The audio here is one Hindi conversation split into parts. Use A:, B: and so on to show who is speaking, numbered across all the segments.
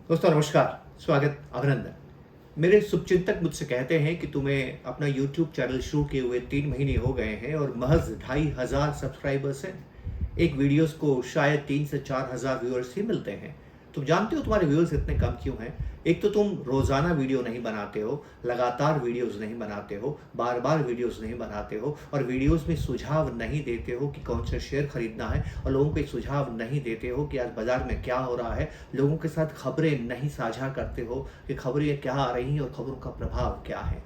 A: दोस्तों नमस्कार, स्वागत, अभिनंदन। मेरे शुभचिंतक मुझसे कहते हैं कि तुम्हें अपना यूट्यूब चैनल शुरू किए हुए 3 महीने हो गए हैं और महज़ 2500 सब्सक्राइबर्स हैं। एक वीडियोस को शायद 3 से 4000 व्यूअर्स ही मिलते हैं। तुम जानते हो तुम्हारे व्यूअर्स इतने कम क्यों हैं? एक तो तुम रोज़ाना वीडियो नहीं बनाते हो, लगातार वीडियोस नहीं बनाते हो, बार-बार वीडियोस नहीं बनाते हो और वीडियोस में सुझाव नहीं देते हो कि कौन सा शेयर खरीदना है और लोगों को एक सुझाव नहीं देते हो कि आज बाज़ार में क्या हो रहा है। लोगों के साथ खबरें नहीं साझा करते हो कि खबरें क्या आ रही हैं और खबरों का प्रभाव क्या है।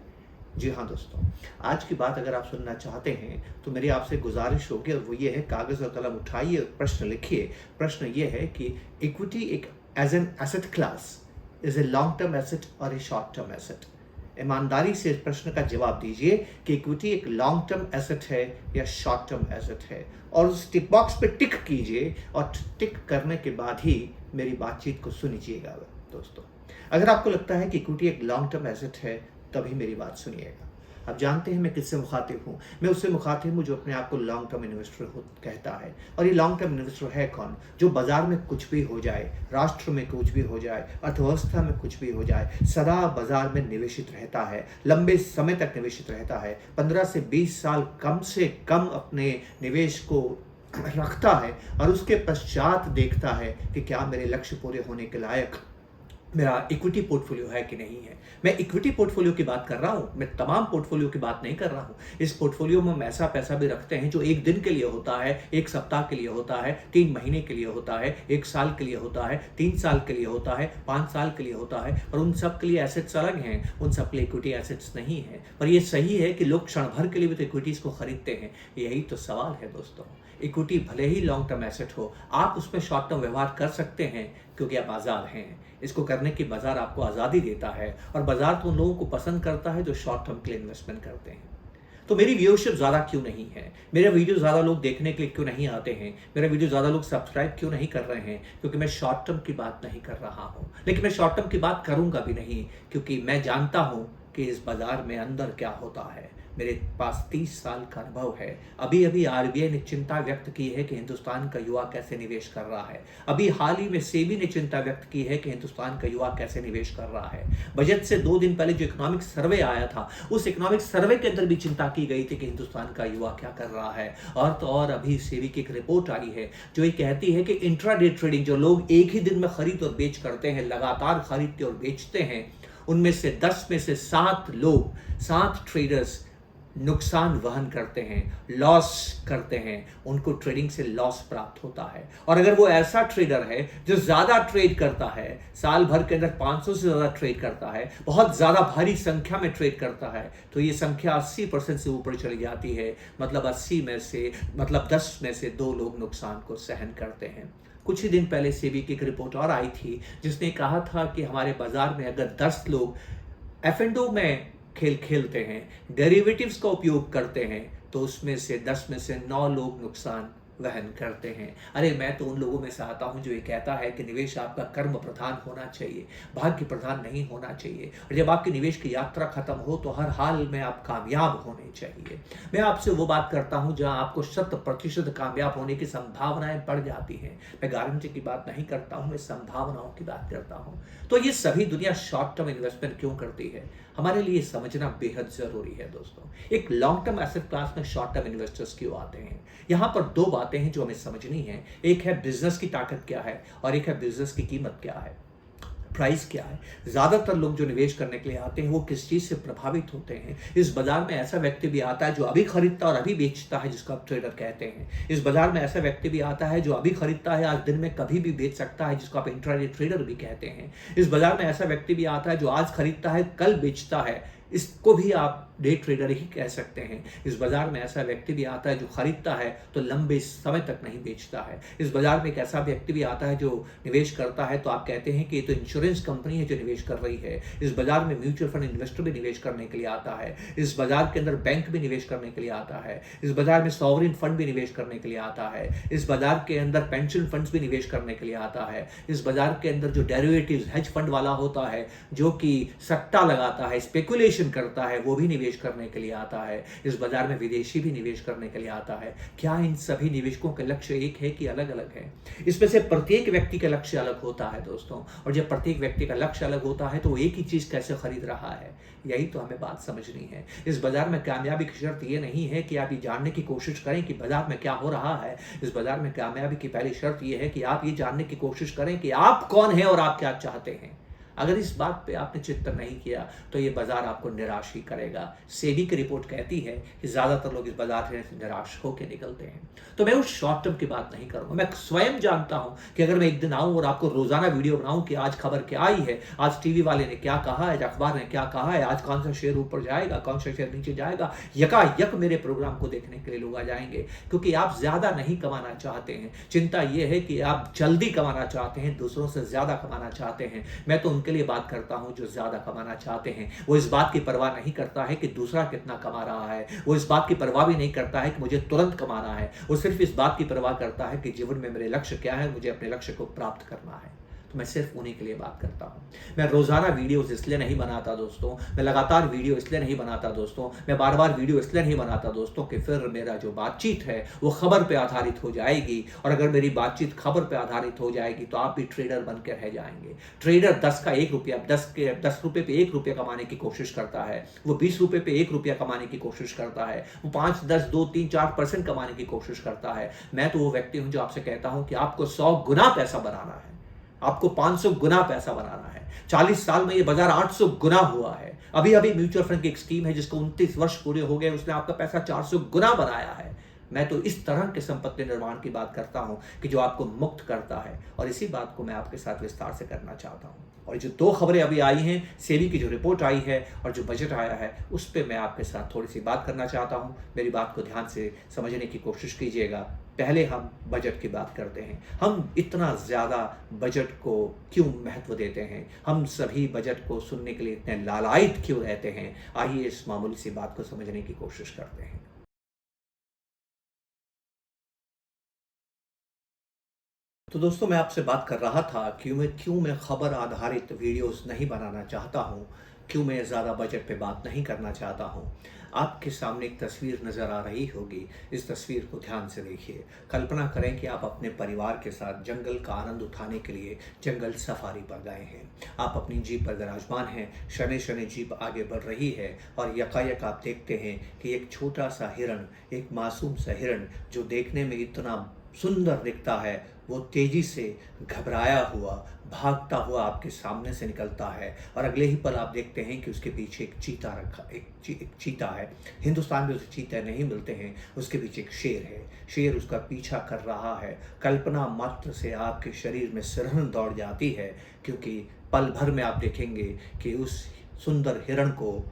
A: जी हाँ दोस्तों, आज की बात अगर आप सुनना चाहते हैं तो मेरी आपसे गुजारिश होगी और वो ये है, कागज़ और कलम उठाइए और प्रश्न लिखिए। प्रश्न ये है कि इक्विटी एक as an asset class is a long term asset और ए शॉर्ट टर्म एसेट। ईमानदारी से इस प्रश्न का जवाब दीजिए कि इक्विटी एक लॉन्ग टर्म एसेट है या शॉर्ट टर्म एसेट है, और उस टिक बॉक्स पे टिक कीजिए और टिक करने के बाद ही मेरी बातचीत को सुनिएगा। दोस्तों, अगर आपको लगता है कि इक्विटी एक लॉन्ग टर्म एसेट है तभी मेरी बात सुनिएगा। आप जानते हैं मैं किससे मुखातिब हूँ? मैं उससे मुखातिब हूँ जो अपने आप को लॉन्ग टर्म इन्वेस्टर कहता है। और ये लॉन्ग टर्म इन्वेस्टर है कौन? जो बाजार में कुछ भी हो जाए, राष्ट्र में कुछ भी हो जाए, अर्थव्यवस्था में कुछ भी हो जाए, सदा बाजार में निवेशित रहता है, लंबे समय तक निवेशित रहता है, 15 से 20 साल कम से कम अपने निवेश को रखता है और उसके पश्चात देखता है कि क्या मेरे लक्ष्य पूरे होने के लायक मेरा इक्विटी पोर्टफोलियो है कि नहीं है। मैं इक्विटी पोर्टफोलियो की बात कर रहा हूँ, मैं तमाम पोर्टफोलियो की बात नहीं कर रहा हूँ। इस पोर्टफोलियो में हम ऐसा पैसा भी रखते हैं जो 1 दिन के लिए होता है, 1 सप्ताह के लिए होता है, 3 महीने के लिए होता है, 1 साल के लिए होता है, 3 साल के लिए होता है, 5 साल के लिए होता है, और उन सब के लिए एसेट्स अलग हैं, उन सब के लिए इक्विटी एसेट्स नहीं है। पर यह सही है कि लोग क्षण भर के लिए भी तो इक्विटीज़ को खरीदते हैं। यही तो सवाल है दोस्तों। इक्विटी भले ही लॉन्ग टर्म एसेट हो, आप उसमें शॉर्ट टर्म व्यवहार कर सकते हैं क्योंकि आप आज़ाद हैं। इसको करने की बाजार आपको आज़ादी देता है और बाजार तो उन लोगों को पसंद करता है जो शॉर्ट टर्म के लिए इन्वेस्टमेंट करते हैं। तो मेरी व्यूअरशिप ज़्यादा क्यों नहीं है? मेरा वीडियो ज़्यादा लोग देखने के लिए क्यों नहीं आते हैं? मेरा वीडियो ज़्यादा लोग सब्सक्राइब क्यों नहीं कर रहे हैं? क्योंकि मैं शॉर्ट टर्म की बात नहीं कर रहा हूँ, लेकिन मैं शॉर्ट टर्म की बात करूँगा भी नहीं, क्योंकि मैं जानता हूँ कि इस बाजार में अंदर क्या होता है। मेरे पास 30 साल का अनुभव है। अभी अभी आरबीआई ने चिंता व्यक्त की है कि हिंदुस्तान का युवा कैसे निवेश कर रहा है। अभी हाल ही में सेबी ने चिंता व्यक्त की है कि हिंदुस्तान का युवा कैसे निवेश कर रहा है। बजट से 2 दिन पहले जो इकोनॉमिक सर्वे आया था, उस इकोनॉमिक सर्वे के अंदर भी चिंता की गई थी कि हिंदुस्तान का युवा क्या कर रहा है। और तो और अभी सेबी की एक रिपोर्ट आई है जो ये कहती है कि इंट्राडे ट्रेडिंग, जो लोग एक ही दिन में खरीद और बेच करते हैं, लगातार खरीदते और बेचते हैं, उनमें से 10 में से 7 लोग, 7 ट्रेडर्स नुकसान वहन करते हैं, लॉस करते हैं, उनको ट्रेडिंग से लॉस प्राप्त होता है। और अगर वो ऐसा ट्रेडर है जो ज़्यादा ट्रेड करता है, साल भर के अंदर 500 से ज़्यादा ट्रेड करता है, बहुत ज़्यादा भारी संख्या में ट्रेड करता है, तो ये संख्या 80% से ऊपर चली जाती है। मतलब 80 में से, मतलब 10 में से 2 लोग नुकसान को सहन करते हैं। कुछ ही दिन पहले सेबी की एक रिपोर्ट और आई थी जिसने कहा था कि हमारे बाजार में अगर 10 लोग एफ&ओ में खेल खेलते हैं, डेरिवेटिव्स का उपयोग करते हैं, तो उसमें से 10 में से 9 लोग नुकसान वहन करते हैं। अरे मैं तो उन लोगों में से आता हूं जो ये कहता है कि निवेश आपका कर्म प्रधान होना चाहिए, भाग्य प्रधान नहीं होना चाहिए, और जब आपकी निवेश की यात्रा खत्म हो तो हर हाल में आप कामयाब होने चाहिए। मैं आपसे वो बात करता हूं जहां आपको 100% कामयाब होने की संभावनाएं बढ़ जाती हैं। मैं गारंटी की बात नहीं करता हूं, मैं संभावनाओं की बात करता हूं। तो ये सभी दुनिया शॉर्ट टर्म इन्वेस्टमेंट क्यों करती है, हमारे लिए समझना बेहद जरूरी है दोस्तों। एक लॉन्ग टर्म एसेट क्लास में शॉर्ट टर्म इन्वेस्टर्स क्यों आते हैं? यहां पर 2 बातें हैं जो हमें समझनी है। एक है बिजनेस की ताकत क्या है और एक है बिजनेस की कीमत क्या है, प्राइस क्या है। ज्यादातर लोग जो निवेश करने के लिए आते हैं वो किस चीज से प्रभावित होते हैं? इस बाजार में ऐसा व्यक्ति भी आता है जो अभी खरीदता और अभी बेचता है, जिसको आप ट्रेडर कहते हैं। इस बाजार में ऐसा व्यक्ति भी आता है जो अभी खरीदता है, आज दिन में कभी भी बेच सकता है, जिसको आप इंट्राडे ट्रेडर भी कहते हैं। इस बाजार में ऐसा व्यक्ति भी आता है जो आज खरीदता है, कल बेचता है, इसको भी आप डे ट्रेडर ही कह सकते हैं। इस बाजार में ऐसा व्यक्ति भी आता है जो खरीदता है तो लंबे समय तक नहीं बेचता है। इस बाजार में एक ऐसा व्यक्ति भी आता है जो निवेश करता है तो आप कहते हैं कि ये तो इंश्योरेंस कंपनी है जो निवेश कर रही है। इस बाजार में म्यूचुअल फंड इन्वेस्टर भी निवेश करने के लिए आता है। इस बाजार के अंदर बैंक भी निवेश करने के लिए आता है। इस बाजार में सॉवरिन फंड भी निवेश करने के लिए आता है। इस बाजार के अंदर पेंशन फंड्स भी निवेश करने के लिए आता है। इस बाजार के अंदर जो डेरिवेटिव्स हेज फंड वाला होता है, जो कि सट्टा लगाता है, स्पेकुलेशन करता है, वो भी निवेश निवेश करने के लिए आता है, इस बाजार में विदेशी भी निवेश करने के लिए आता है। क्या इन सभी निवेशकों का लक्ष्य एक है कि अलग अलग है? इसमें से प्रत्येक व्यक्ति का लक्ष्य अलग होता है दोस्तों, और जब प्रत्येक व्यक्ति का लक्ष्य अलग होता है तो वो एक ही चीज कैसे खरीद रहा है, यही तो हमें बात समझनी है। इस बाजार में कामयाबी की शर्त ये नहीं है कि आप ये जानने की कोशिश करें कि बाजार में क्या हो रहा है। इस बाजार में कामयाबी की पहली शर्त ये है कि आप ये जानने की कोशिश करें कि आप कौन हैं और आप क्या चाहते हैं। अगर इस बात पे आपने चिंतन नहीं किया तो ये बाजार आपको निराश ही करेगा। सेबी की रिपोर्ट कहती है कि ज्यादातर लोग इस बाजार से निराश होकर निकलते हैं। तो मैं उस शॉर्ट टर्म की बात नहीं करूंगा। मैं स्वयं जानता हूं कि अगर मैं एक दिन आऊं और आपको रोजाना वीडियो बनाऊं कि आज खबर क्या आई है, आज टीवी वाले ने क्या कहा है, अखबार ने क्या कहा है, आज कौन सा शेयर ऊपर जाएगा, कौन सा शेयर नीचे जाएगा, यकायक मेरे प्रोग्राम को देखने के लिए लोग आ जाएंगे। क्योंकि आप ज्यादा नहीं कमाना चाहते हैं, चिंता यह है कि आप जल्दी कमाना चाहते हैं, दूसरों से ज्यादा कमाना चाहते हैं। मैं तो उनके लिए बात करता हूं जो ज्यादा कमाना चाहते हैं। वो इस बात की परवाह नहीं करता है कि दूसरा कितना कमा रहा है, वो इस बात की परवाह भी नहीं करता है कि मुझे तुरंत कमाना है। वो सिर्फ इस बात की परवाह करता है कि जीवन में मेरे लक्ष्य क्या है, मुझे अपने लक्ष्य को प्राप्त करना है। तो मैं सिर्फ उन्हीं के लिए बात करता हूं। मैं रोजाना वीडियोस इसलिए नहीं बनाता दोस्तों, मैं लगातार वीडियो इसलिए नहीं बनाता दोस्तों, मैं बार बार वीडियो इसलिए नहीं बनाता दोस्तों कि फिर मेरा जो बातचीत है वो खबर पे आधारित हो जाएगी, और अगर मेरी बातचीत खबर पे आधारित हो जाएगी तो आप भी ट्रेडर बन के रह जाएंगे। ट्रेडर 10 का 1 रुपया, 10 रुपये पे 1 रुपया कमाने की कोशिश करता है, वो 20 रुपये पे 1 रुपया कमाने की कोशिश करता है, वो 5, 10, 2, 3, 4% कमाने की कोशिश करता है। मैं तो वो व्यक्ति हूं जो आपसे कहता हूं कि आपको 100 गुना पैसा बनाना है, आपको 500 गुना पैसा बनाना है। 40 साल में ये बाजार 800 गुना हुआ है। अभी अभी म्यूचुअल फंड की एक स्कीम है जिसको 29 वर्ष पूरे हो गए, उसने आपका पैसा 400 गुना बनाया है। मैं तो इस तरह के संपत्ति निर्माण की बात करता हूं कि जो आपको मुक्त करता है, और इसी बात को मैं आपके साथ विस्तार से करना चाहता हूं। और जो 2 खबरें अभी आई हैं, सेबी की जो रिपोर्ट आई है और जो बजट आया है, उस पर मैं आपके साथ थोड़ी सी बात करना चाहता हूं। मेरी बात को ध्यान से समझने की कोशिश कीजिएगा। पहले हम बजट की बात करते हैं। हम इतना ज़्यादा बजट को क्यों महत्व देते हैं, हम सभी बजट को सुनने के लिए इतने लालायित क्यों रहते हैं, आइए इस मामूली सी बात को समझने की कोशिश करते हैं। तो दोस्तों, मैं आपसे बात कर रहा था कि क्यों मैं खबर आधारित वीडियोस नहीं बनाना चाहता हूं, क्यों मैं ज़्यादा बजट पे बात नहीं करना चाहता हूं। आपके सामने एक तस्वीर नज़र आ रही होगी, इस तस्वीर को ध्यान से देखिए। कल्पना करें कि आप अपने परिवार के साथ जंगल का आनंद उठाने के लिए जंगल सफारी पर गए हैं। आप अपनी जीप पर विराजमान हैं, शनि शनि जीप आगे बढ़ रही है और यकायक आप देखते हैं कि एक छोटा सा हिरण, एक मासूम सा हिरण जो देखने में इतना सुंदर दिखता है, वो तेजी से घबराया हुआ, भागता हुआ आपके सामने से निकलता है, और अगले ही पल आप देखते हैं कि उसके पीछे एक चीता रखा एक चीता है। हिंदुस्तान में उसे चीते नहीं मिलते हैं, उसके पीछे एक शेर है। शेर उसका पीछा कर रहा है। कल्पना मात्र से आपके शरीर में सिरहन दौड़ जाती है, क्योंकि पल भर में आप देखेंगे कि उस सुंदर हिरण को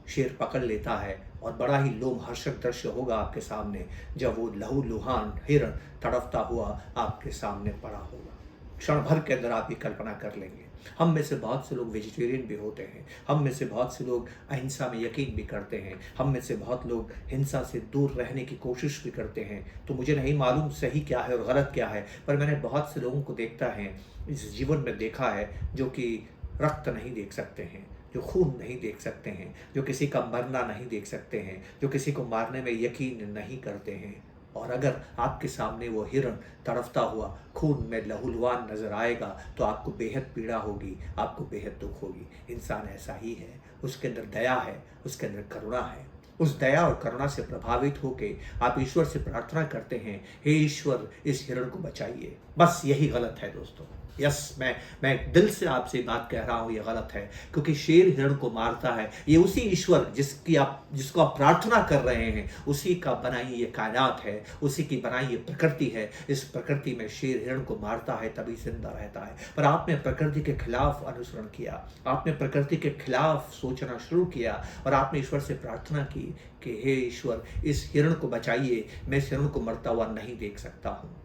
A: शेर पकड़ लेता है, और बड़ा ही लोमहर्षक दृश्य होगा आपके सामने जब वो लहूलुहान हिरण तड़पता हुआ आपके सामने पड़ा होगा। क्षण भर के अंदर आप ये कल्पना कर लेंगे। हम में से बहुत से लोग वेजिटेरियन भी होते हैं, हम में से बहुत से लोग अहिंसा में यकीन भी करते हैं, हम में से बहुत लोग हिंसा से दूर रहने की कोशिश भी करते हैं। तो मुझे नहीं मालूम सही क्या है और गलत क्या है, पर मैंने बहुत से लोगों को देखता है, इस जीवन में देखा है, जो कि रक्त नहीं देख सकते हैं, जो खून नहीं देख सकते हैं, जो किसी का मरना नहीं देख सकते हैं, जो किसी को मारने में यकीन नहीं करते हैं। और अगर आपके सामने वो हिरण तड़पता हुआ खून में लहूलुहान नजर आएगा तो आपको बेहद पीड़ा होगी, आपको बेहद दुख होगी। इंसान ऐसा ही है, उसके अंदर दया है, उसके अंदर करुणा है। उस दया और करुणा से प्रभावित होकर आप ईश्वर से प्रार्थना करते हैं, हे ईश्वर इस हिरण को बचाइए। बस यही गलत है दोस्तों। यस, मैं दिल से आपसे बात कह रहा हूँ, ये गलत है, क्योंकि शेर हिरण को मारता है ये उसी ईश्वर जिसको आप प्रार्थना कर रहे हैं, उसी का बनाई ये कायनात है, उसी की बनाई ये प्रकृति है। इस प्रकृति में शेर हिरण को मारता है तभी जिंदा रहता है। पर आपने प्रकृति के खिलाफ अनुसरण किया, आपने प्रकृति के खिलाफ सोचना शुरू किया, और आपने ईश्वर से प्रार्थना की कि हे ईश्वर इस हिरण को बचाइए, मैं इस हिरण को मरता हुआ नहीं देख सकता हूँ।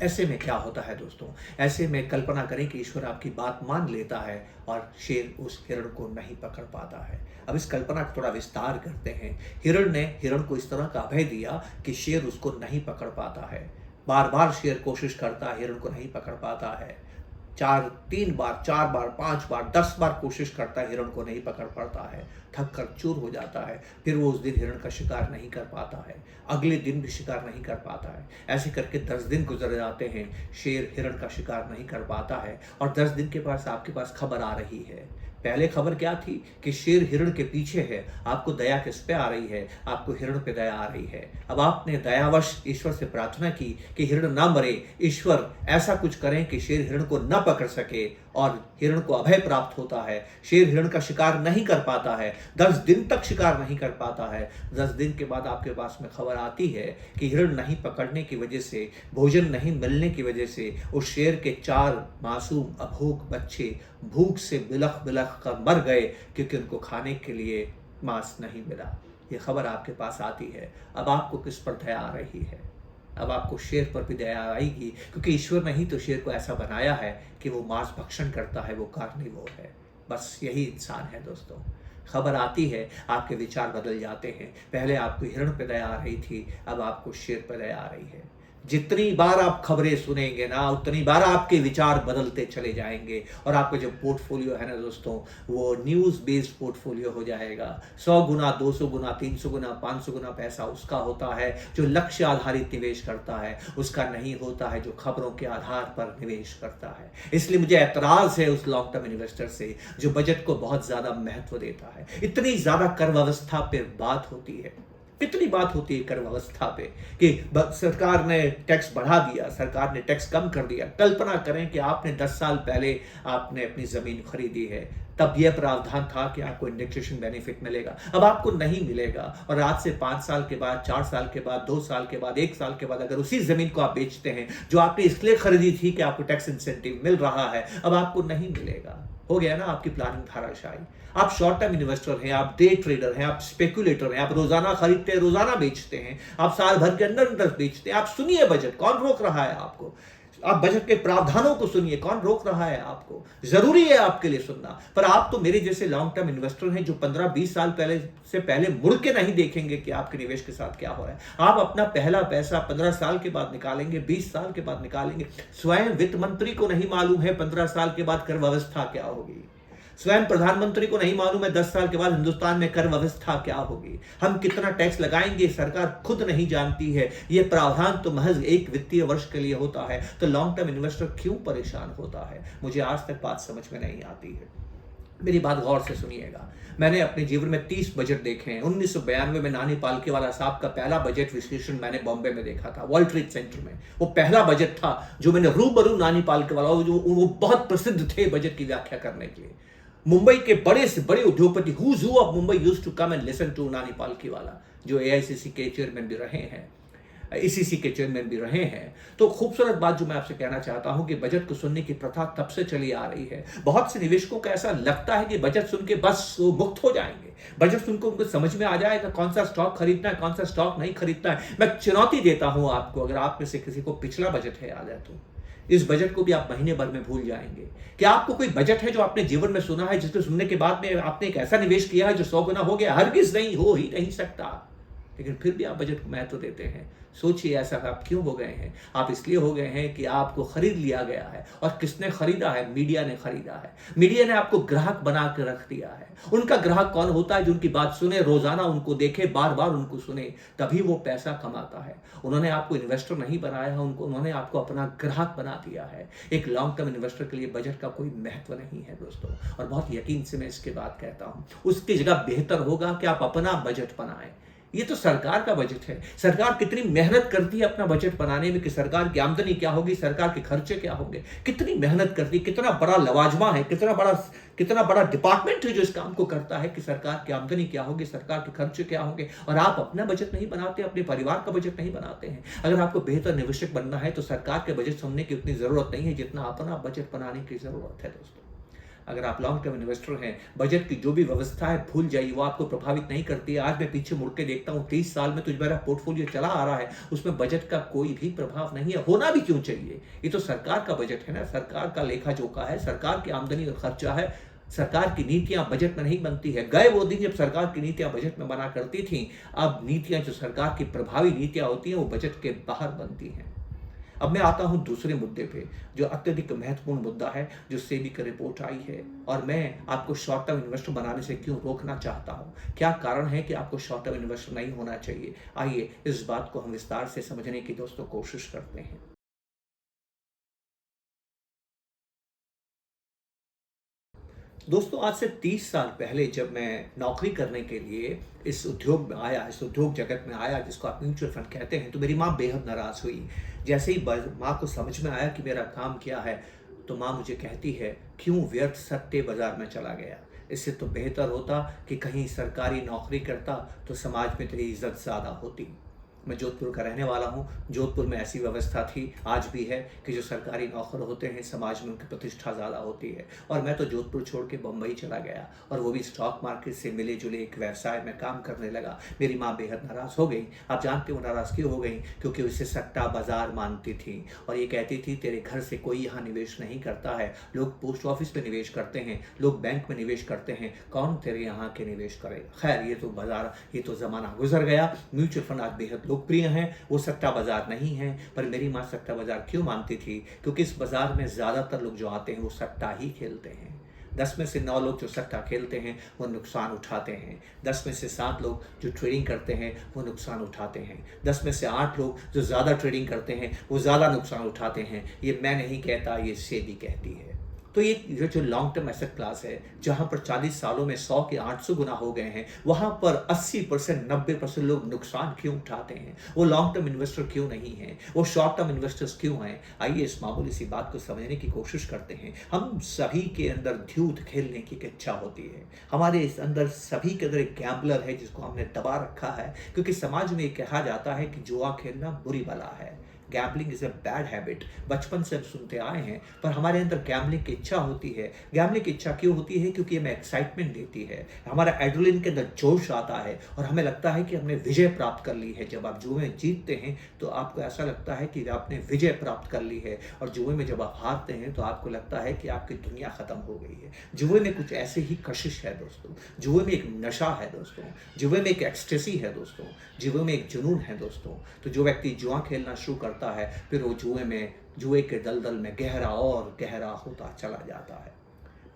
A: ऐसे में क्या होता है दोस्तों, ऐसे में कल्पना करें कि ईश्वर आपकी बात मान लेता है और शेर उस हिरण को नहीं पकड़ पाता है। अब इस कल्पना का थोड़ा विस्तार करते हैं। हिरण ने हिरण को इस तरह का अभय दिया कि शेर उसको नहीं पकड़ पाता है। बार बार शेर कोशिश करता है, हिरण को नहीं पकड़ पाता है। तीन बार, 4 बार, 5 बार, 10 बार कोशिश करता है, हिरण को नहीं पकड़ पाता है, थक कर चूर हो जाता है। फिर वो उस दिन हिरण का शिकार नहीं कर पाता है, अगले दिन भी शिकार नहीं कर पाता है। ऐसे करके 10 दिन गुजर जाते हैं, शेर हिरण का शिकार नहीं कर पाता है। और 10 दिन के पास आपके पास खबर आ रही है। पहले खबर क्या थी कि शेर हिरण के पीछे है, आपको दया किस पे आ रही है? आपको हिरण पे दया आ रही है। अब आपने दयावश ईश्वर से प्रार्थना की कि हिरण ना मरे, ईश्वर ऐसा कुछ करें कि शेर हिरण को न पकड़ सके, और हिरण को अभय प्राप्त होता है। शेर हिरण का शिकार नहीं कर पाता है, 10 दिन तक शिकार नहीं कर पाता है। 10 दिन के बाद आपके पास में खबर आती है कि हिरण नहीं पकड़ने की वजह से, भोजन नहीं मिलने की वजह से उस शेर के 4 मासूम अभोग बच्चे भूख से बिलख बिलख कर मर गए, क्योंकि उनको खाने के लिए मांस नहीं मिला। ये खबर आपके पास आती है। अब आपको किस पर दया आ रही है? अब आपको शेर पर भी दया आएगी, क्योंकि ईश्वर ने ही तो शेर को ऐसा बनाया है कि वो मांस भक्षण करता है, वो कार्निवोर है। बस यही इंसान है दोस्तों। खबर आती है, आपके विचार बदल जाते हैं। पहले आपको हिरण पर दया आ रही थी, अब आपको शेर पर दया आ रही है। जितनी बार आप खबरें सुनेंगे ना, उतनी बार आपके विचार बदलते चले जाएंगे, और आपका जो पोर्टफोलियो है ना दोस्तों, वो न्यूज़ बेस्ड पोर्टफोलियो हो जाएगा। 100 गुना, 200 गुना, 300 गुना, 500 गुना पैसा उसका होता है जो लक्ष्य आधारित निवेश करता है, उसका नहीं होता है जो खबरों के आधार पर निवेश करता है। इसलिए मुझे ऐतराज है उस लॉन्ग टर्म इन्वेस्टर से जो बजट को बहुत ज्यादा महत्व देता है। इतनी ज्यादा कर व्यवस्था पर बात होती है, कितनी बात होती है कर व्यवस्था पे कि सरकार ने टैक्स बढ़ा दिया, सरकार ने टैक्स कम कर दिया। कल्पना करें कि आपने 10 साल पहले आपने अपनी जमीन खरीदी है, तब यह प्रावधान था कि आपको इंडेक्सेशन बेनिफिट मिलेगा। अब आपको नहीं मिलेगा, और आज से 5 साल के बाद, 4 साल के बाद, 2 साल के बाद, 1 साल के बाद अगर उसी जमीन को आप बेचते हैं जो आपने इसलिए खरीदी थी कि आपको टैक्स इंसेंटिव मिल रहा है, अब आपको नहीं मिलेगा। हो गया ना आपकी प्लानिंग धाराशायी। आप शॉर्ट टर्म इन्वेस्टर हैं, आप डे ट्रेडर हैं, आप स्पेकुलेटर हैं, आप रोजाना खरीदते हैं, रोजाना बेचते हैं, आप साल भर के अंदर अंदर बेचते हैं। आप सुनिए बजट, कौन रोक रहा है आपको? आप बजट के प्रावधानों को सुनिए, कौन रोक रहा है आपको? जरूरी है आपके लिए सुनना, पर आप तो मेरे जैसे लॉन्ग टर्म इन्वेस्टर हैं जो 15-20 साल पहले मुड़ के नहीं देखेंगे कि आपके निवेश के साथ क्या हो रहा है। आप अपना पहला पैसा 15 साल के बाद निकालेंगे, 20 साल के बाद निकालेंगे। स्वयं वित्त मंत्री को नहीं मालूम है 15 साल के बाद कर व्यवस्था क्या होगी। स्वयं प्रधानमंत्री को नहीं मालूम है 10 साल के बाद हिंदुस्तान में कर व्यवस्था क्या होगी, हम कितना टैक्स लगाएंगे, सरकार खुद नहीं जानती है। यह प्रावधान तो महज 1 वित्तीय वर्ष के लिए होता है, तो लॉन्ग टर्म इन्वेस्टर क्यों परेशान होता है? मुझे आज तक बात समझ में नहीं आती है। मेरी बात गौर से सुनिएगा। मैंने अपने जीवन में 30 बजट देखे हैं। 1992 में नानी पालकीवाला साहब का पहला बजट विश्लेषण मैंने बॉम्बे में देखा था, वर्ल्ड ट्रेड सेंटर में। वो पहला बजट था जो मैंने रूबरू नानी पालकीवाला, वो बहुत प्रसिद्ध थे बजट की व्याख्या करने के लिए। मुंबई के बड़े से बड़े उद्योगपति who's who of Mumbai used to come and listen to Nani Palkhivala, जो एआईसीसी के चेयरमैन भी रहे हैं, ईसीसी के चेयरमैन भी रहे हैं। तो खूबसूरत बात जो मैं आपसे कहना चाहता हूं कि बजट को सुनने की प्रथा तब से चली आ रही है। बहुत से निवेशकों को ऐसा लगता है कि बजट सुन के बस वो मुक्त हो जाएंगे, बजट सुनकर उनको समझ में आ जाएगा कौन सा स्टॉक खरीदना है, कौन सा स्टॉक नहीं खरीदना है। मैं चुनौती देता हूं आपको, अगर आप में से किसी को पिछला बजट है याद है तो इस बजट को भी आप महीने भर में भूल जाएंगे। क्या आपको कोई बजट है जो आपने जीवन में सुना है, जिसको सुनने के बाद में आपने एक ऐसा निवेश किया है जो 100 गुना हो गया? हरगिज नहीं, हो ही नहीं सकता। लेकिन फिर भी आप बजट को महत्व देते हैं। सोचिए ऐसा आप क्यों हो गए हैं? आप इसलिए हो गए हैं कि आपको खरीद लिया गया है। और किसने खरीदा है? मीडिया ने खरीदा है। मीडिया ने आपको ग्राहक बना कर रख दिया है। उनका ग्राहक कौन होता है? जो उनकी बात सुने, रोजाना उनको देखे, बार बार उनको सुने, तभी वो पैसा कमाता है। उन्होंने आपको इन्वेस्टर नहीं बनाया है, उन्होंने आपको अपना ग्राहक बना दिया है। एक लॉन्ग टर्म इन्वेस्टर के लिए बजट का कोई महत्व नहीं है दोस्तों, और बहुत यकीन से मैं इसके बात कहता हूं। उसकी जगह बेहतर होगा कि आप अपना बजट बनाएं। ये तो सरकार का बजट है। सरकार कितनी मेहनत करती है अपना बजट बनाने में कि सरकार की आमदनी क्या होगी, सरकार के खर्चे क्या होंगे, कितनी मेहनत करती है, कितना बड़ा लवाजमा है, कितना बड़ा डिपार्टमेंट है जो इस काम को करता है कि सरकार की आमदनी क्या होगी, सरकार के खर्चे क्या होंगे। और आप अपना बजट नहीं बनाते, अपने परिवार का बजट नहीं बनाते हैं। अगर आपको बेहतर निवेशक बनना है तो सरकार के बजट सुनने की उतनी जरूरत नहीं है जितना अपना बजट बनाने की जरूरत है दोस्तों। अगर आप लॉन्ग टर्म इन्वेस्टर हैं, बजट की जो भी व्यवस्था है भूल जाइए, वो आपको प्रभावित नहीं करती है। आज मैं पीछे मुड़ के देखता हूं, 30 साल में तो मेरा पोर्टफोलियो चला आ रहा है, उसमें बजट का कोई भी प्रभाव नहीं है। होना भी क्यों चाहिए? ये तो सरकार का बजट है ना, सरकार का लेखा जोखा है, सरकार की आमदनी और खर्चा है। सरकार की नीतियां बजट में नहीं बनती है। गए वो दिन जब सरकार की नीतियां बजट में बना करती थी। अब नीतियां जो सरकार की प्रभावी नीतियां होती हैं वो बजट के बाहर बनती हैं। अब मैं आता हूं दूसरे मुद्दे पे, जो अत्यधिक महत्वपूर्ण मुद्दा है, जो सेबी की रिपोर्ट आई है और मैं आपको शॉर्ट टर्म इन्वेस्टर बनाने से क्यों रोकना चाहता हूं। क्या कारण है कि आपको शॉर्ट टर्म इन्वेस्टर नहीं होना चाहिए। आइए इस बात को हम विस्तार से समझने की दोस्तों कोशिश करते हैं। दोस्तों आज से 30 साल पहले जब मैं नौकरी करने के लिए इस उद्योग में आया, इस उद्योग जगत में आया जिसको आप म्यूचुअल फंड कहते हैं, तो मेरी माँ बेहद नाराज़ हुई। जैसे ही माँ को समझ में आया कि मेरा काम क्या है, तो माँ मुझे कहती है, क्यों व्यर्थ सट्टे बाजार में चला गया। इससे तो बेहतर होता कि कहीं सरकारी नौकरी करता तो समाज में तेरी इज्जत ज़्यादा होती। मैं जोधपुर का रहने वाला हूँ। जोधपुर में ऐसी व्यवस्था थी, आज भी है, कि जो सरकारी नौकर होते हैं समाज में उनकी प्रतिष्ठा ज़्यादा होती है। और मैं तो जोधपुर छोड़ के बम्बई चला गया और वो भी स्टॉक मार्केट से मिले जुले एक व्यवसाय में काम करने लगा। मेरी माँ बेहद नाराज़ हो गई। आप जानते हो नाराज़ क्यों हो गई? क्योंकि उसे सट्टा बाजार मानती थी और ये कहती थी तेरे घर से कोई यहाँ निवेश नहीं करता है। लोग पोस्ट ऑफिस में निवेश करते हैं, लोग बैंक में निवेश करते हैं, कौन तेरे यहाँ के निवेश करेगा। खैर ये तो बाजार, ये तो ज़माना गुजर गया। म्यूचुअल फंड आज बेहद लोकप्रिय हैं, वो सट्टा बाजार नहीं है। पर मेरी माँ सट्टा बाजार क्यों मानती थी? क्योंकि इस बाजार में ज़्यादातर लोग जो आते हैं वो सट्टा ही खेलते हैं। 10 में से 9 लोग जो सट्टा खेलते हैं वो नुकसान उठाते हैं। 10 में से 7 लोग जो ट्रेडिंग करते हैं वो नुकसान उठाते हैं। 10 में से 8 लोग जो ज़्यादा ट्रेडिंग करते हैं वो ज़्यादा नुकसान उठाते हैं। ये मैं नहीं कहता, ये सेबी कहती है। तो ये जो लॉन्ग टर्म एसेट क्लास है, जहाँ पर 40 सालों में 100 के 800 गुना हो गए हैं, वहाँ पर 80% 90% लोग नुकसान क्यों उठाते हैं? वो लॉन्ग टर्म इन्वेस्टर क्यों नहीं हैं? वो शॉर्ट टर्म इन्वेस्टर्स क्यों हैं? आइए इस मामूली सी बात को समझने की कोशिश करते हैं। हम सभी के अंदर ध्यूत खेलने की एक इच्छा होती है। हमारे इस अंदर सभी के अंदर एक गैम्बलर है जिसको हमने दबा रखा है, क्योंकि समाज में कहा जाता है कि जुआ खेलना बुरी बला है। Gambling is a bad habit, बचपन से हम सुनते आए हैं। पर हमारे अंदर गैम्बलिंग की इच्छा होती है। गैम्बलिंग की इच्छा क्यों होती है? क्योंकि हमें एक्साइटमेंट देती है, हमारा एड्रेनलिन के अंदर जोश आता है और हमें लगता है कि हमने विजय प्राप्त कर ली है। जब आप जुए में जीतते हैं तो आपको ऐसा लगता है कि आपने विजय प्राप्त कर ली है, और जुए में जब आप हारते हैं तो आपको लगता है कि आपकी दुनिया खत्म हो गई है। जुए में कुछ ऐसे ही कशिश है दोस्तों, जुए में एक नशा है दोस्तों, जुए में एक एक्सटेसी है दोस्तों, जुए में एक जुनून है दोस्तों। तो जो व्यक्ति जुआ खेलना शुरू करता है, फिर वो जुए के दलदल में गहरा और गहरा होता चला जाता है।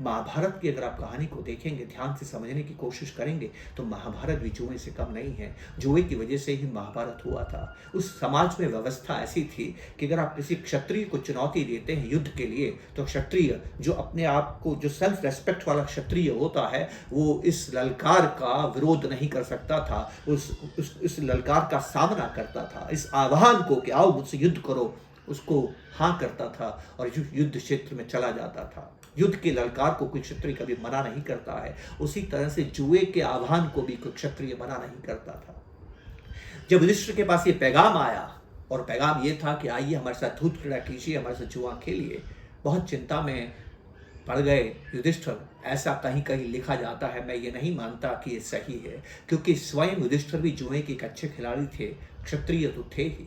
A: महाभारत की अगर आप कहानी को देखेंगे, ध्यान से समझने की कोशिश करेंगे, तो महाभारत भी जुए से कम नहीं है। जुए की वजह से ही महाभारत हुआ था। उस समाज में व्यवस्था ऐसी थी कि अगर आप किसी क्षत्रिय को चुनौती देते हैं युद्ध के लिए, तो क्षत्रिय जो अपने आप को, जो सेल्फ रेस्पेक्ट वाला क्षत्रिय होता है, वो इस ललकार का विरोध नहीं कर सकता था। उस ललकार का सामना करता था। इस आह्वान को कि आओ मुझसे युद्ध करो, उसको हाँ करता था और युद्ध क्षेत्र में चला जाता था। युद्ध के ललकार को कोई क्षत्रिय कभी मना नहीं करता है। उसी तरह से जुए के आह्वान को भी कोई क्षत्रिय मना नहीं करता था। जब युधिष्ठिर के पास ये पैगाम आया, और पैगाम ये था कि आइए हमारे साथ धूत क्रीड़ा कीजिए, हमारे साथ जुआ खेलिए, बहुत चिंता में पड़ गए युधिष्ठिर। ऐसा कहीं कहीं लिखा जाता है, मैं ये नहीं मानता कि ये सही है, क्योंकि स्वयं युधिष्ठिर भी जुए के एक अच्छे खिलाड़ी थे, क्षत्रिय तो थे ही।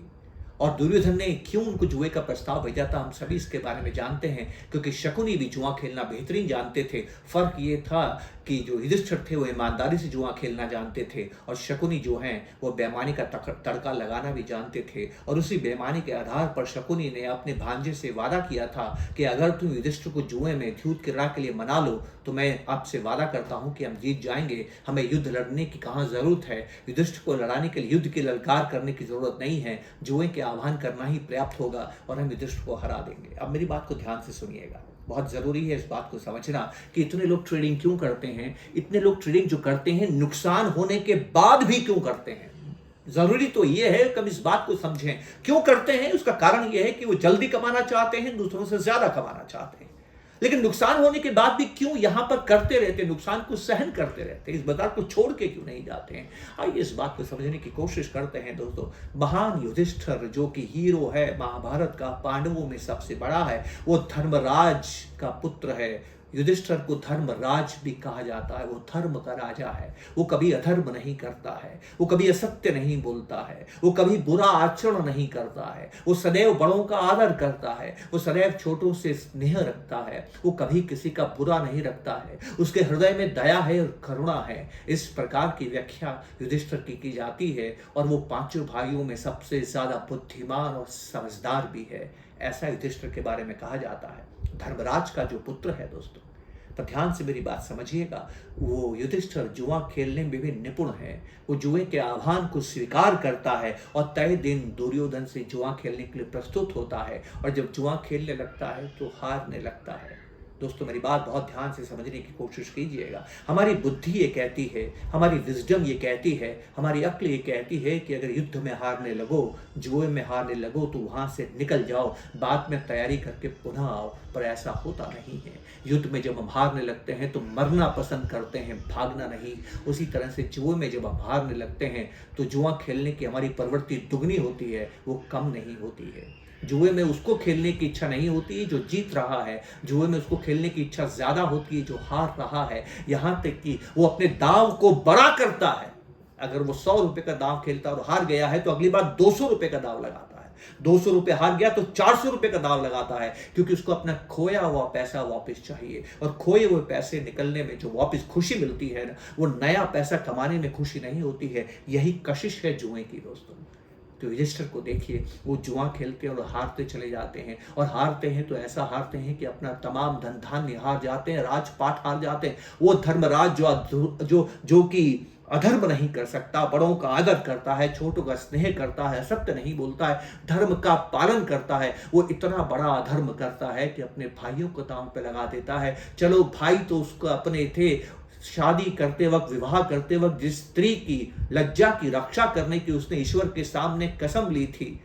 A: और दुर्योधन ने क्यों उनको जुए का प्रस्ताव भेजा था, हम सभी इसके बारे में जानते हैं, क्योंकि शकुनी भी जुआ खेलना बेहतरीन जानते थे। फर्क ये था कि जो युधिष्ठिर थे वो ईमानदारी से जुआ खेलना जानते थे, और शकुनी जो हैं वो बेईमानी का तड़का लगाना भी जानते थे। और उसी बेईमानी के आधार पर शकुनी ने अपने भांजे से वादा किया था कि अगर तुम युधिष्ठिर को जुए में धूत क्रीड़ा के लिए मना लो तो मैं आपसे वादा करता हूँ कि हम जीत जाएंगे। हमें युद्ध लड़ने की कहाँ ज़रूरत है, युधिष्ठिर को लड़ाने के लिए युद्ध की ललकार करने की ज़रूरत नहीं है, जुए के आह्वान करना ही पर्याप्त होगा और हम युधिष्ठिर को हरा देंगे। अब मेरी बात को ध्यान से सुनिएगा, बहुत ज़रूरी है इस बात को समझना कि इतने लोग ट्रेडिंग क्यों करते हैं। इतने लोग ट्रेडिंग जो करते हैं नुकसान होने के बाद भी क्यों करते हैं। ज़रूरी तो ये है कि हम इस बात को समझें क्यों करते हैं। उसका कारण ये है कि वो जल्दी कमाना चाहते हैं, दूसरों से ज़्यादा कमाना चाहते हैं। लेकिन नुकसान होने के बाद भी क्यों यहाँ पर करते रहते, नुकसान को सहन करते रहते, इस बाजार को छोड़ के क्यों नहीं जाते हैं। आइए इस बात को समझने की कोशिश करते हैं दोस्तों। महान युधिष्ठिर जो कि हीरो है महाभारत का, पांडवों में सबसे बड़ा है, वो धर्मराज का पुत्र है, युधिष्ठिर को धर्मराज भी कहा जाता है। वो धर्म का राजा है। वो कभी अधर्म नहीं करता है, वो कभी असत्य नहीं बोलता है, वो कभी बुरा आचरण नहीं करता है, वो सदैव बड़ों का आदर करता है, वो सदैव छोटों से स्नेह रखता है, वो कभी किसी का बुरा नहीं रखता है, उसके हृदय में दया है और करुणा है। इस प्रकार की व्याख्या युधिष्ठिर की जाती है और वो पांचों भाइयों में सबसे ज्यादा बुद्धिमान और समझदार भी है, ऐसा युधिष्ठिर के बारे में कहा जाता है। धर्मराज का जो पुत्र है दोस्तों, पर ध्यान से मेरी बात समझिएगा, वो युधिष्ठिर जुआ खेलने में भी निपुण है। वो जुए के आह्वान को स्वीकार करता है और तय दिन दुर्योधन से जुआ खेलने के लिए प्रस्तुत होता है, और जब जुआ खेलने लगता है तो हारने लगता है। दोस्तों मेरी बात बहुत ध्यान से समझने की कोशिश कीजिएगा। हमारी बुद्धि ये कहती है, हमारी विजडम ये कहती है, हमारी अक्ल ये कहती है कि अगर युद्ध में हारने लगो, जुए में हारने लगो तो वहां से निकल जाओ, बाद में तैयारी करके पुनः आओ। पर ऐसा होता नहीं है। युद्ध में जब हम हारने लगते हैं तो मरना पसंद करते हैं, भागना नहीं। उसी तरह से जुए में जब हम हारने लगते हैं तो जुआ खेलने की हमारी प्रवृत्ति दुगनी होती है, वो कम नहीं होती है। जुए में उसको खेलने की इच्छा नहीं होती जो जीत रहा है, जुए में उसको खेलने की इच्छा ज्यादा होती है जो हार रहा है। यहां तक कि वो अपने दांव को बड़ा करता है। अगर वो 100 रुपए का दांव खेलता और हार गया है तो अगली बार 200 रुपए का दांव लगाता है। 200 रुपए हार गया तो 400 रुपए का दांव लगाता है, क्योंकि उसको अपना खोया हुआ पैसा वापस चाहिए। और खोए हुए पैसे निकलने में जो वापस खुशी मिलती है ना, वो नया पैसा कमाने में खुशी नहीं होती है। यही कशिश है जुए की दोस्तों। तो युधिष्ठिर को देखिए, वो जुआ खेलते हैं और हारते चले जाते हैं, और हारते हैं तो ऐसा हारते हैं कि अपना तमाम धन धान्य हार जाते हैं, राजपाट हार जाते हैं। वो धर्मराज जो कि अधर्म नहीं कर सकता, बड़ों का आदर करता है, छोटों का स्नेह करता है, सत्य नहीं बोलता है, धर्म का पालन करता है, वो इतना बड़ा अधर्म करता है कि अपने भाइयों को दांव पे लगा देता है। चलो भाई तो उसको अपने थे, शादी करते वक्त, विवाह करते वक्त जिस स्त्री की लज्जा की रक्षा करने की उसने ईश्वर के सामने कसम ली थी,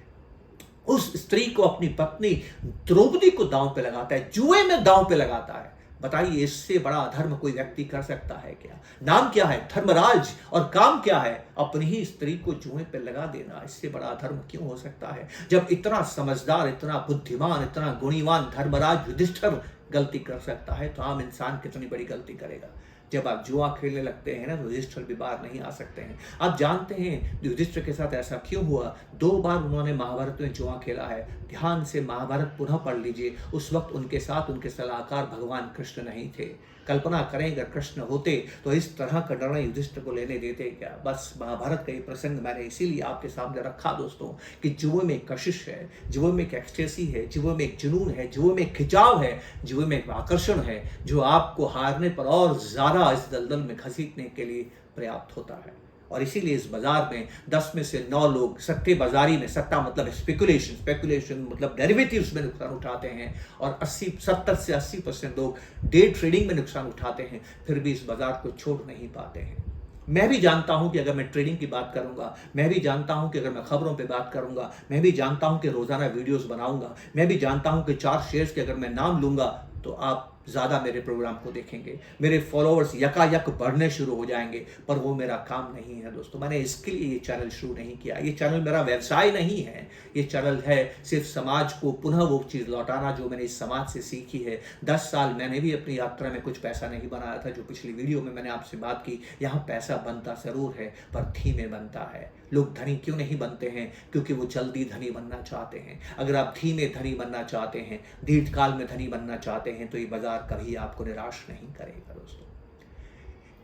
A: उस स्त्री को, अपनी पत्नी द्रौपदी को दांव पे लगाता है, जुए में दांव पे लगाता है। बताइए, इससे बड़ा अधर्म कोई व्यक्ति कर सकता है क्या? नाम क्या है? धर्मराज। और काम क्या है? अपनी ही स्त्री को जुए पे लगा देना। इससे बड़ा अधर्म क्यों हो सकता है? जब इतना समझदार, इतना बुद्धिमान, इतना गुणीवान धर्मराज युधिष्ठिर गलती कर सकता है, तो आम इंसान कितनी बड़ी गलती करेगा? जब आप जुआ खेलने लगते हैं ना, तो युधिष्ठिर भी बाहर नहीं आ सकते हैं। आप जानते हैं युधिष्ठिर के साथ ऐसा क्यों हुआ? 2 बार उन्होंने महाभारत में जुआ खेला है। ध्यान से महाभारत पुनः पढ़ लीजिए। उस वक्त उनके साथ उनके सलाहकार भगवान कृष्ण नहीं थे। कल्पना करें अगर कृष्ण होते तो इस तरह का निर्णय युधिष्ठिर को लेने देते क्या? बस महाभारत का ये प्रसंग मैंने इसीलिए आपके सामने रखा दोस्तों, कि जुए में एक कशिश है, जुए में एक एक्सटेसी है, जुए में एक जुनून है, जुए में एक खिंचाव है, जुए में एक आकर्षण है, जो आपको हारने पर और ज्यादा इस दलदल में घसीटने के लिए पर्याप्त होता है। और इसीलिए इस बाजार में 10 में से 9 लोग सट्टे बाजारी में, सट्टा मतलब स्पेकुलेशन मतलब डेरिवेटिव्स में नुकसान उठाते हैं, और 70 से 80% लोग डे ट्रेडिंग में नुकसान उठाते हैं, फिर भी इस बाजार को छोड़ नहीं पाते हैं। मैं भी जानता हूं कि अगर मैं ट्रेडिंग की बात करूंगा, मैं भी जानता हूं कि अगर मैं खबरों पे बात करूंगा, मैं भी जानता हूं कि रोजाना वीडियोस बनाऊंगा, मैं भी जानता हूं कि 4 शेयर्स के अगर मैं नाम लूंगा तो आप ज़्यादा मेरे प्रोग्राम को देखेंगे, मेरे फॉलोअर्स यकायक बढ़ने शुरू हो जाएंगे। पर वो मेरा काम नहीं है दोस्तों। मैंने इसके लिए ये चैनल शुरू नहीं किया। ये चैनल मेरा व्यवसाय नहीं है। ये चैनल है सिर्फ समाज को पुनः वो चीज़ लौटाना जो मैंने इस समाज से सीखी है। 10 साल मैंने भी अपनी यात्रा में कुछ पैसा नहीं बनाया था, जो पिछली वीडियो में मैंने आपसे बात की। यहाँ पैसा बनता ज़रूर है, पर धीमे बनता है। लोग धनी क्यों नहीं बनते हैं? क्योंकि वो जल्दी धनी बनना चाहते हैं। अगर आप धीमे धनी बनना चाहते हैं, दीर्घकाल में धनी बनना चाहते हैं, तो ये बाजार कभी आपको निराश नहीं करेगा दोस्तों।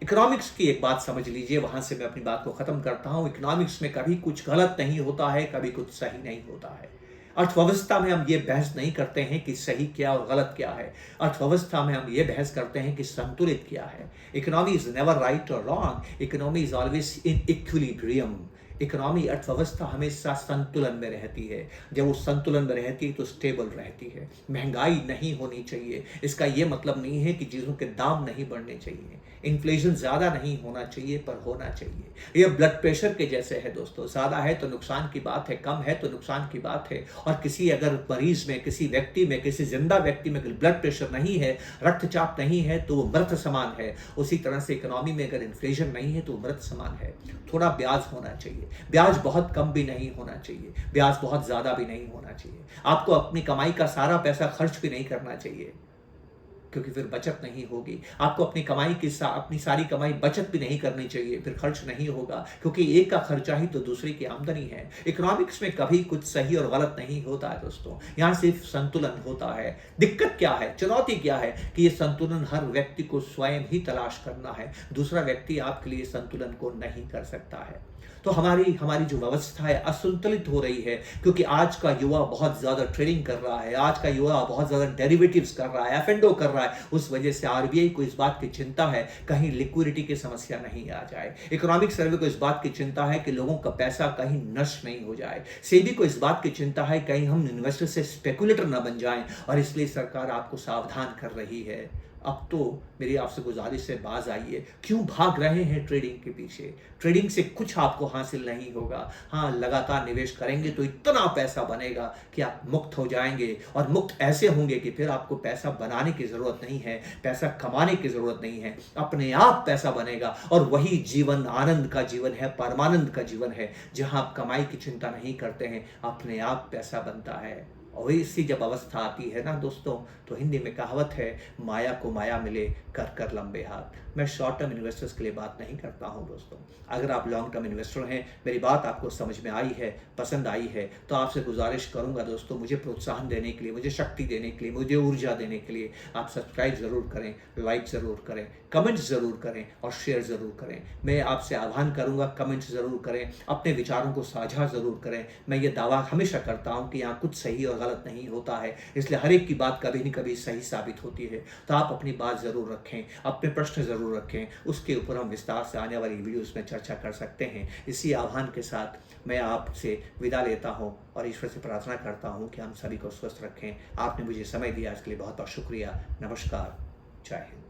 A: इकोनॉमिक्स की एक बात समझ लीजिए, वहां से मैं अपनी बात को खत्म करता हूं। इकोनॉमिक्स में कभी कुछ गलत नहीं होता है, कभी कुछ सही नहीं होता है। अर्थव्यवस्था में हम ये बहस नहीं करते हैं कि सही क्या और गलत क्या है। अर्थव्यवस्था में हम ये बहस करते हैं कि संतुलित क्या है। इकोनॉमी इज नेवर राइट और wrong, economy is always in equilibrium. Economy, अर्थव्यवस्था हमेशा संतुलन में रहती है। जब वो संतुलन में रहती है तो स्टेबल रहती है। महंगाई नहीं होनी चाहिए। इसका ये मतलब नहीं है कि चीज़ों के दाम नहीं बढ़ने चाहिए। इन्फ्लेशन ज़्यादा नहीं होना चाहिए, पर होना चाहिए। ये ब्लड प्रेशर के जैसे है दोस्तों। ज़्यादा है तो नुकसान की बात है, कम है तो नुकसान की बात है। और किसी अगर मरीज में, किसी व्यक्ति में, किसी जिंदा व्यक्ति में ब्लड प्रेशर नहीं है, रक्तचाप नहीं है, तो वो मृत समान है। उसी तरह से इकोनॉमी में अगर इन्फ्लेशन नहीं है तो मृत समान है। थोड़ा ब्याज होना चाहिए। ब्याज बहुत कम भी नहीं होना चाहिए, ब्याज बहुत ज़्यादा भी नहीं होना चाहिए। आपको अपनी कमाई का सारा पैसा खर्च भी नहीं करना चाहिए। क्योंकि फिर बचत नहीं होगी। आपको अपनी कमाई की अपनी सारी कमाई बचत भी नहीं करनी चाहिए, फिर खर्च नहीं होगा, क्योंकि एक का खर्चा ही तो दूसरे की आमदनी है। इकोनॉमिक्स में कभी कुछ सही और गलत नहीं होता है दोस्तों, यहाँ सिर्फ संतुलन होता है। दिक्कत क्या है, चुनौती क्या है कि ये संतुलन हर व्यक्ति को स्वयं ही तलाश करना है, दूसरा व्यक्ति आपके लिए संतुलन को नहीं कर सकता है। तो हमारी हमारी जो व्यवस्था है असंतुलित हो रही है, क्योंकि आज का युवा बहुत ज्यादा ट्रेडिंग कर रहा है, आज का युवा बहुत ज्यादा डेरिवेटिव्स कर रहा है, एफएनडो कर रहा है। उस वजह से आरबीआई को इस बात की चिंता है कहीं लिक्विडिटी की समस्या नहीं आ जाए। इकोनॉमिक सर्वे को इस बात की चिंता है कि लोगों का पैसा कहीं नष्ट नहीं हो जाए। सेबी को इस बात की चिंता है कहीं हम इन्वेस्टर से स्पेकुलेटर न बन जाएं, और इसलिए सरकार आपको सावधान कर रही है। अब तो मेरी आपसे गुजारिश है, बाज आइए, क्यों भाग रहे हैं ट्रेडिंग के पीछे? ट्रेडिंग से कुछ आपको हासिल नहीं होगा। हाँ, लगातार निवेश करेंगे तो इतना पैसा बनेगा कि आप मुक्त हो जाएंगे, और मुक्त ऐसे होंगे कि फिर आपको पैसा बनाने की जरूरत नहीं है, पैसा कमाने की जरूरत नहीं है, अपने आप पैसा बनेगा। और वही जीवन आनंद का जीवन है, परमानंद का जीवन है, जहां आप कमाई की चिंता नहीं करते हैं, अपने आप पैसा बनता है। और इसी जब अवस्था आती है ना दोस्तों, तो हिंदी में कहावत है, माया को माया मिले कर कर लंबे हाथ। मैं शॉर्ट टर्म इन्वेस्टर्स के लिए बात नहीं करता हूं दोस्तों। अगर आप लॉन्ग टर्म इन्वेस्टर हैं, मेरी बात आपको समझ में आई है, पसंद आई है, तो आपसे गुजारिश करूंगा दोस्तों, मुझे प्रोत्साहन देने के लिए, मुझे शक्ति देने के लिए, मुझे ऊर्जा देने के लिए आप सब्सक्राइब जरूर करें, लाइक जरूर करें, कमेंट जरूर करें और शेयर जरूर करें। मैं आपसे आह्वान करूंगा, कमेंट जरूर करें, अपने विचारों को साझा जरूर करें। मैं ये दावा हमेशा करता हूं कि यहाँ कुछ सही और गलत नहीं होता है, इसलिए हर एक की बात कभी न कभी सही साबित होती है। तो आप अपनी बात जरूर रखें, अपने प्रश्न जरूर रखें, उसके ऊपर हम विस्तार से आने वाली वीडियोस में चर्चा कर सकते हैं। इसी आह्वान के साथ मैं आपसे विदा लेता हूं और ईश्वर से प्रार्थना करता हूं कि हम सभी को स्वस्थ रखें। आपने मुझे समय दिया, इसके लिए बहुत बहुत शुक्रिया। नमस्कार, जय हिंद।